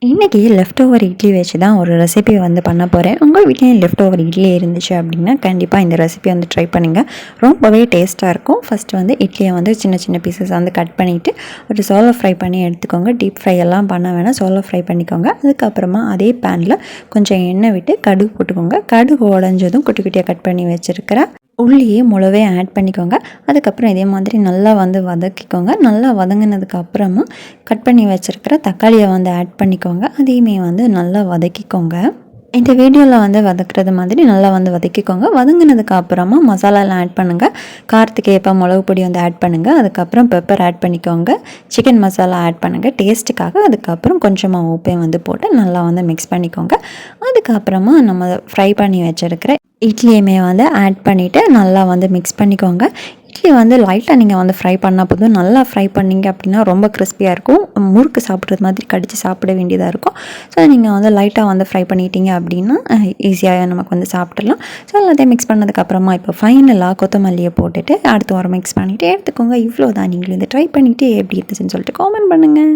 இன்றைக்கி left over idli வச்சு தான் ஒரு ரெசிபி வந்து பண்ண போகிறேன். உங்கள் வீட்லேயும் லெஃப்ட் ஓவர் இட்லி இருந்துச்சு அப்படின்னா கண்டிப்பாக இந்த ரெசிபி வந்து ட்ரை பண்ணுங்கள். ரொம்பவே டேஸ்ட்டாக இருக்கும். ஃபஸ்ட்டு வந்து இட்லியை வந்து சின்ன சின்ன பீசஸ் வந்து கட் பண்ணிவிட்டு ஒரு சோலோ ஃப்ரை பண்ணி எடுத்துக்கோங்க. டீப் ஃப்ரை எல்லாம் பண்ண வேணாம், சோலோ ஃப்ரை பண்ணிக்கோங்க. அதுக்கப்புறமா அதே பேனில் கொஞ்சம் எண்ணெய் விட்டு கடுகு போட்டுக்கோங்க. கடுகு உடஞ்சதும் குட்டி குட்டியாக கட் பண்ணி வச்சுருக்கிறேன் உள்ளியே மிளவே ஆட் பண்ணிக்கோங்க. அதுக்கப்புறம் இதே மாதிரி நல்லா வந்து வதக்கிக்கோங்க. நல்லா வதங்கினதுக்கு அப்புறமா கட் பண்ணி வச்சுருக்கிற தக்காளியை வந்து ஆட் பண்ணிக்கோங்க. அதையுமே வந்து நல்லா வதக்கிக்கோங்க. இந்த வீடியோவில் வந்து வதக்குறது மாதிரி நல்லா வந்து வதக்கிக்கோங்க. வதங்கினதுக்கு அப்புறமா மசாலாலாம் ஆட் பண்ணுங்கள். காரத்துக்கு ஏற்ப மிளகு பொடி வந்து ஆட் பண்ணுங்கள். அதுக்கப்புறம் பெப்பர் ஆட் பண்ணிக்கோங்க. சிக்கன் மசாலா ஆட் பண்ணுங்கள் டேஸ்ட்டுக்காக. அதுக்கப்புறம் கொஞ்சமாக உப்பையும் வந்து போட்டு நல்லா வந்து மிக்ஸ் பண்ணிக்கோங்க. அதுக்கப்புறமா நம்ம ஃப்ரை பண்ணி வச்சுருக்கிற இட்லியுமே வந்து ஆட் பண்ணிவிட்டு நல்லா வந்து மிக்ஸ் பண்ணிக்கோங்க. இட்லி வந்து லைட்டாக நீங்கள் வந்து ஃப்ரை பண்ணால் போதும். நல்லா ஃப்ரை பண்ணிங்க அப்படின்னா ரொம்ப கிறிஸ்பியாக இருக்கும். முறுக்கு சாப்பிட்றது மாதிரி கடித்து சாப்பிட வேண்டியதாக இருக்கும். ஸோ நீங்கள் வந்து லைட்டாக வந்து ஃப்ரை பண்ணிட்டீங்க அப்படின்னா ஈஸியாக நமக்கு வந்து சாப்பிட்றலாம். ஸோ எல்லாத்தையும் மிக்ஸ் பண்ணதுக்கப்புறமா இப்போ ஃபைனலாக கொத்தமல்லியை போட்டுட்டு அடுத்து ஒரு மிக்ஸ் பண்ணிவிட்டு எடுத்துக்கோங்க. இவ்வளோ தான். நீங்களும் இதை ட்ரை பண்ணிவிட்டு எப்படி இருந்துச்சுன்னு சொல்லிட்டு காமெண்ட் பண்ணுங்கள்.